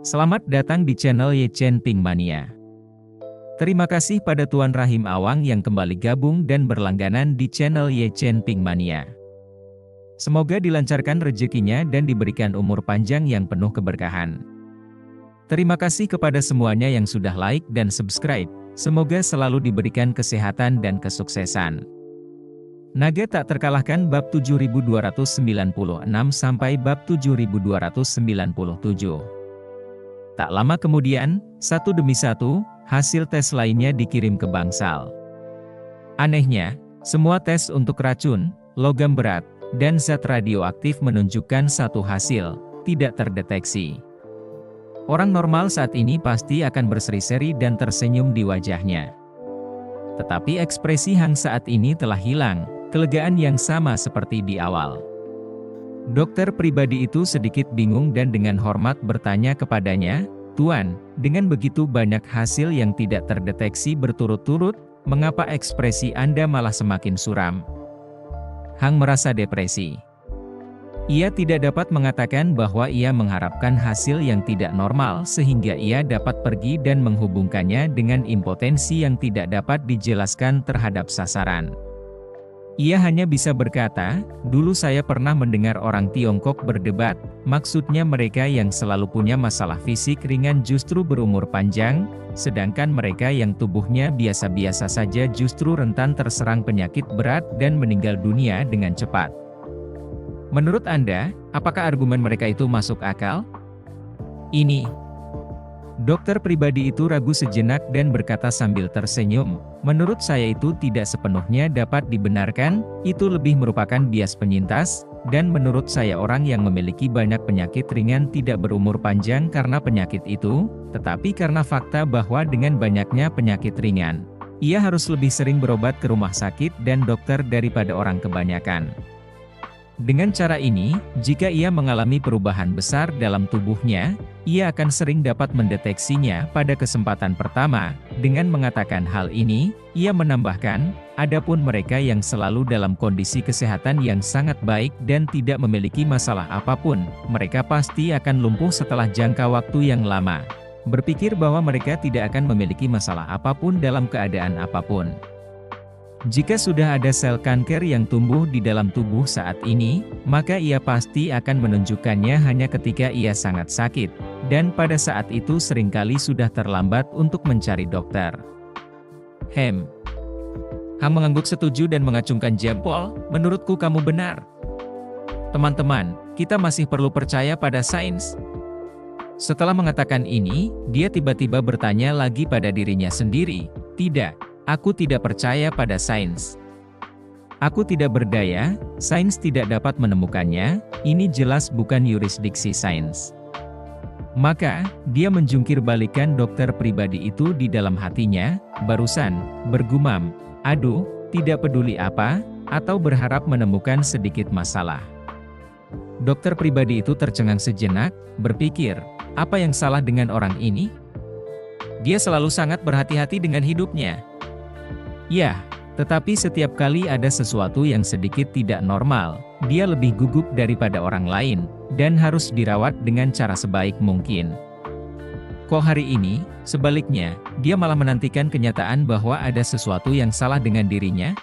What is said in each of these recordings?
Selamat datang di channel Yechen Pink Mania. Terima kasih pada Tuan Rahim Awang yang kembali gabung dan berlangganan di channel Yechen Pink Mania. Semoga dilancarkan rezekinya dan diberikan umur panjang yang penuh keberkahan. Terima kasih kepada semuanya yang sudah like dan subscribe. Semoga selalu diberikan kesehatan dan kesuksesan. Naga tak terkalahkan bab 7296 sampai bab 7297. Tak lama kemudian, satu demi satu, hasil tes lainnya dikirim ke Bangsal. Anehnya, semua tes untuk racun, logam berat, dan zat radioaktif menunjukkan satu hasil, tidak terdeteksi. Orang normal saat ini pasti akan berseri-seri dan tersenyum di wajahnya. Tetapi ekspresi Hang saat ini telah hilang, kelegaan yang sama seperti di awal. Dokter pribadi itu sedikit bingung dan dengan hormat bertanya kepadanya, "Tuan, dengan begitu banyak hasil yang tidak terdeteksi berturut-turut, mengapa ekspresi Anda malah semakin suram?" Hang merasa depresi. Ia tidak dapat mengatakan bahwa ia mengharapkan hasil yang tidak normal sehingga ia dapat pergi dan menghubungkannya dengan impotensi yang tidak dapat dijelaskan terhadap sasaran. Ia hanya bisa berkata, "Dulu saya pernah mendengar orang Tiongkok berdebat, maksudnya mereka yang selalu punya masalah fisik ringan justru berumur panjang, sedangkan mereka yang tubuhnya biasa-biasa saja justru rentan terserang penyakit berat dan meninggal dunia dengan cepat. Menurut Anda, apakah argumen mereka itu masuk akal?" Ini. Dokter pribadi itu ragu sejenak dan berkata sambil tersenyum, "Menurut saya itu tidak sepenuhnya dapat dibenarkan, itu lebih merupakan bias penyintas, dan menurut saya orang yang memiliki banyak penyakit ringan tidak berumur panjang karena penyakit itu, tetapi karena fakta bahwa dengan banyaknya penyakit ringan, ia harus lebih sering berobat ke rumah sakit dan dokter daripada orang kebanyakan. Dengan cara ini, jika ia mengalami perubahan besar dalam tubuhnya, ia akan sering dapat mendeteksinya pada kesempatan pertama." Dengan mengatakan hal ini, ia menambahkan, "Adapun mereka yang selalu dalam kondisi kesehatan yang sangat baik dan tidak memiliki masalah apapun, mereka pasti akan lumpuh setelah jangka waktu yang lama. Berpikir bahwa mereka tidak akan memiliki masalah apapun dalam keadaan apapun. Jika sudah ada sel kanker yang tumbuh di dalam tubuh saat ini, maka ia pasti akan menunjukkannya hanya ketika ia sangat sakit, dan pada saat itu seringkali sudah terlambat untuk mencari dokter." Hang mengangguk setuju dan mengacungkan jempol, "Menurutku kamu benar. Teman-teman, kita masih perlu percaya pada sains." Setelah mengatakan ini, dia tiba-tiba bertanya lagi pada dirinya sendiri, "Tidak. Aku tidak percaya pada sains. Aku tidak berdaya, sains tidak dapat menemukannya, ini jelas bukan yurisdiksi sains." Maka, dia menjungkir balikan dokter pribadi itu di dalam hatinya, barusan, bergumam, "Aduh, tidak peduli apa," atau berharap menemukan sedikit masalah. Dokter pribadi itu tercengang sejenak, berpikir, apa yang salah dengan orang ini? Dia selalu sangat berhati-hati dengan hidupnya. Ya, tetapi setiap kali ada sesuatu yang sedikit tidak normal, dia lebih gugup daripada orang lain, dan harus dirawat dengan cara sebaik mungkin. Kok hari ini, sebaliknya, dia malah menantikan kenyataan bahwa ada sesuatu yang salah dengan dirinya?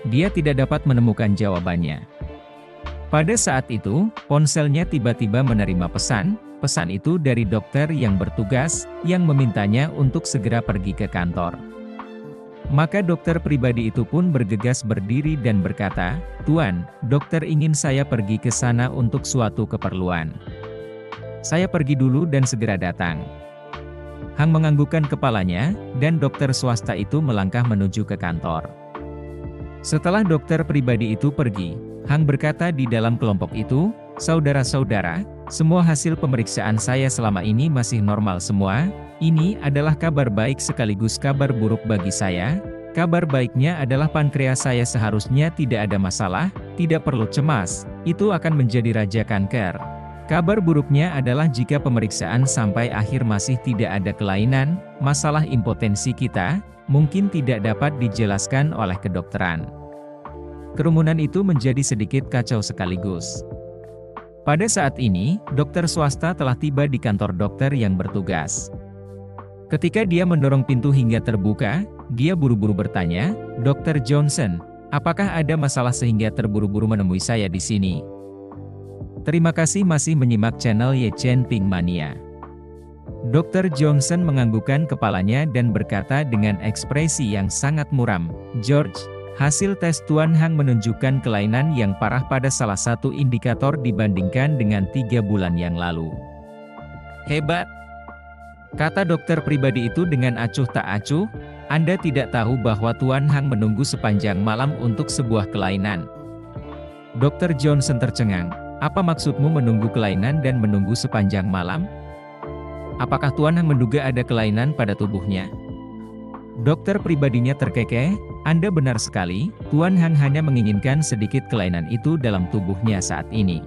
Dia tidak dapat menemukan jawabannya. Pada saat itu, ponselnya tiba-tiba menerima pesan itu dari dokter yang bertugas, yang memintanya untuk segera pergi ke kantor. Maka dokter pribadi itu pun bergegas berdiri dan berkata, "Tuan, dokter ingin saya pergi ke sana untuk suatu keperluan. Saya pergi dulu dan segera datang." Hang menganggukkan kepalanya, dan dokter swasta itu melangkah menuju ke kantor. Setelah dokter pribadi itu pergi, Hang berkata di dalam kelompok itu, "Saudara-saudara, semua hasil pemeriksaan saya selama ini masih normal semua. Ini adalah kabar baik sekaligus kabar buruk bagi saya. Kabar baiknya adalah pankreas saya seharusnya tidak ada masalah, tidak perlu cemas, itu akan menjadi raja kanker. Kabar buruknya adalah jika pemeriksaan sampai akhir masih tidak ada kelainan, masalah impotensi kita, mungkin tidak dapat dijelaskan oleh kedokteran." Kerumunan itu menjadi sedikit kacau sekaligus. Pada saat ini, dokter swasta telah tiba di kantor dokter yang bertugas. Ketika dia mendorong pintu hingga terbuka, dia buru-buru bertanya, "Dr. Johnson, apakah ada masalah sehingga terburu-buru menemui saya di sini?" Terima kasih masih menyimak channel Ye Chen Ping Mania. Dr. Johnson menganggukkan kepalanya dan berkata dengan ekspresi yang sangat muram, "George, hasil tes Tuan Hang menunjukkan kelainan yang parah pada salah satu indikator dibandingkan dengan 3 bulan yang lalu." "Hebat," kata dokter pribadi itu dengan acuh tak acuh, "Anda tidak tahu bahwa Tuan Hang menunggu sepanjang malam untuk sebuah kelainan." Dr. Johnson tercengang, "Apa maksudmu menunggu kelainan dan menunggu sepanjang malam? Apakah Tuan Hang menduga ada kelainan pada tubuhnya?" Dokter pribadinya terkekeh, "Anda benar sekali, Tuan Hang hanya menginginkan sedikit kelainan itu dalam tubuhnya saat ini.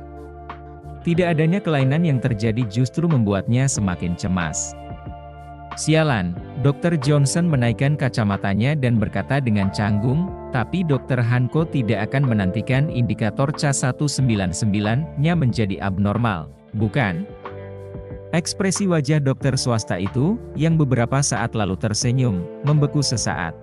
Tidak adanya kelainan yang terjadi justru membuatnya semakin cemas." "Sialan," Dr. Johnson menaikkan kacamatanya dan berkata dengan canggung, "Tapi Dr. Hanko tidak akan menantikan indikator Ca199-nya menjadi abnormal, bukan?" Ekspresi wajah dokter swasta itu, yang beberapa saat lalu tersenyum, membeku sesaat.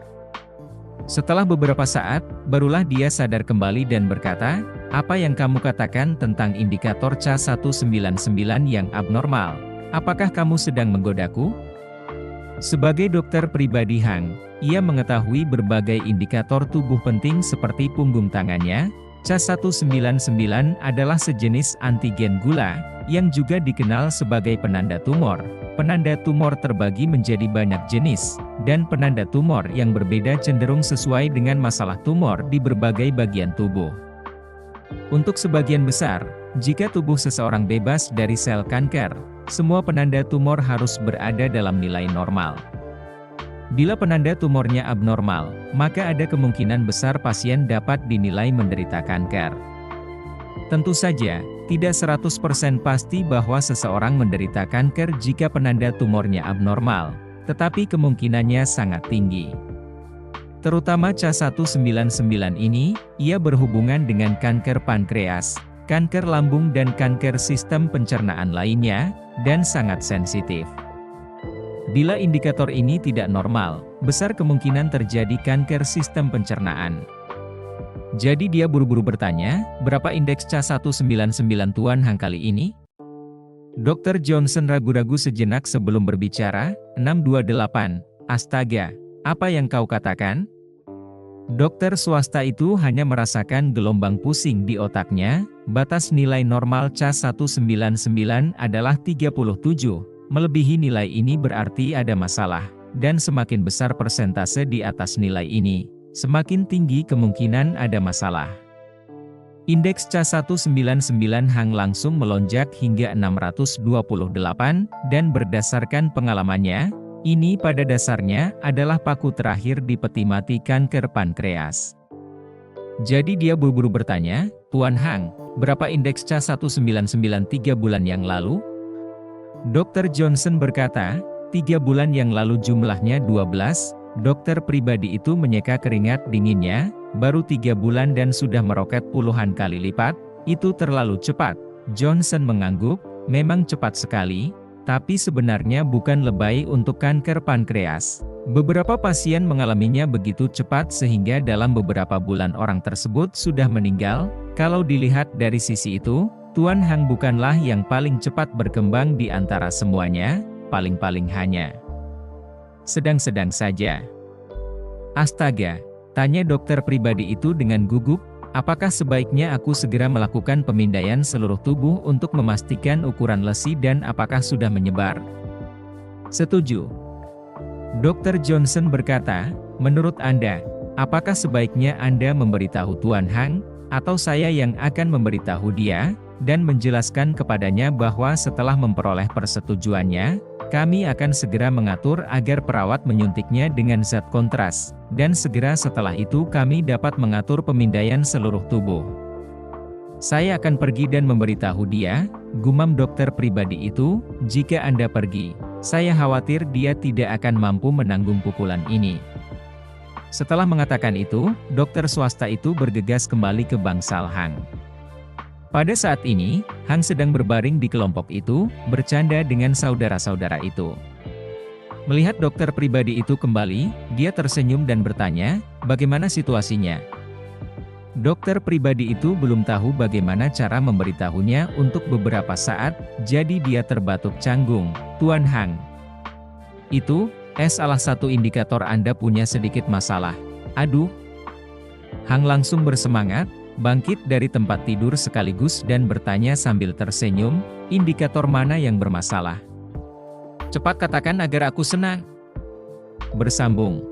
Setelah beberapa saat, barulah dia sadar kembali dan berkata, "Apa yang kamu katakan tentang indikator Ca199 yang abnormal? Apakah kamu sedang menggodaku?" Sebagai dokter pribadi Hang, ia mengetahui berbagai indikator tubuh penting seperti punggung tangannya. Ca199 adalah sejenis antigen gula, yang juga dikenal sebagai penanda tumor. Penanda tumor terbagi menjadi banyak jenis, dan penanda tumor yang berbeda cenderung sesuai dengan masalah tumor di berbagai bagian tubuh. Untuk sebagian besar, jika tubuh seseorang bebas dari sel kanker, semua penanda tumor harus berada dalam nilai normal. Bila penanda tumornya abnormal, maka ada kemungkinan besar pasien dapat dinilai menderita kanker. Tentu saja, tidak 100% pasti bahwa seseorang menderita kanker jika penanda tumornya abnormal, tetapi kemungkinannya sangat tinggi. Terutama Ca199 ini, ia berhubungan dengan kanker pankreas, kanker lambung dan kanker sistem pencernaan lainnya, dan sangat sensitif. Bila indikator ini tidak normal, besar kemungkinan terjadi kanker sistem pencernaan. Jadi dia buru-buru bertanya, "Berapa indeks Ca199 Tuan Hang kali ini?" Dr. Johnson ragu-ragu sejenak sebelum berbicara, 628, "Astaga, apa yang kau katakan?" Dokter swasta itu hanya merasakan gelombang pusing di otaknya. Batas nilai normal Ca199 adalah 37. Melebihi nilai ini berarti ada masalah, dan semakin besar persentase di atas nilai ini, semakin tinggi kemungkinan ada masalah. Indeks Ca199 Hang langsung melonjak hingga 628, dan berdasarkan pengalamannya, ini pada dasarnya adalah paku terakhir di peti mati kanker pankreas. Jadi dia buru-buru bertanya, "Tuan Hang, berapa indeks Ca199 3 bulan yang lalu?" Dr. Johnson berkata, 3 bulan yang lalu jumlahnya 12, dokter pribadi itu menyeka keringat dinginnya, baru 3 bulan dan sudah meroket puluhan kali lipat, itu terlalu cepat. Johnson mengangguk, memang cepat sekali, tapi sebenarnya bukan lebay untuk kanker pankreas. Beberapa pasien mengalaminya begitu cepat sehingga dalam beberapa bulan orang tersebut sudah meninggal. Kalau dilihat dari sisi itu, Tuan Hang bukanlah yang paling cepat berkembang di antara semuanya, paling-paling hanya sedang-sedang saja. "Astaga," tanya dokter pribadi itu dengan gugup, "apakah sebaiknya aku segera melakukan pemindaian seluruh tubuh untuk memastikan ukuran lesi dan apakah sudah menyebar?" "Setuju." Dr. Johnson berkata, "Menurut Anda, apakah sebaiknya Anda memberitahu Tuan Hang, atau saya yang akan memberitahu dia, dan menjelaskan kepadanya bahwa setelah memperoleh persetujuannya, kami akan segera mengatur agar perawat menyuntiknya dengan zat kontras, dan segera setelah itu kami dapat mengatur pemindaian seluruh tubuh." "Saya akan pergi dan memberitahu dia," gumam dokter pribadi itu, "jika Anda pergi, saya khawatir dia tidak akan mampu menanggung pukulan ini." Setelah mengatakan itu, dokter swasta itu bergegas kembali ke bangsal Hang. Pada saat ini, Hang sedang berbaring di kelompok itu, bercanda dengan saudara-saudara itu. Melihat dokter pribadi itu kembali, dia tersenyum dan bertanya, "Bagaimana situasinya?" Dokter pribadi itu belum tahu bagaimana cara memberitahunya untuk beberapa saat, jadi dia terbatuk canggung, "Tuan Hang. Itu, salah satu indikator Anda punya sedikit masalah." "Aduh." Hang langsung bersemangat, bangkit dari tempat tidur sekaligus dan bertanya sambil tersenyum, "Indikator mana yang bermasalah? Cepat katakan agar aku senang." Bersambung.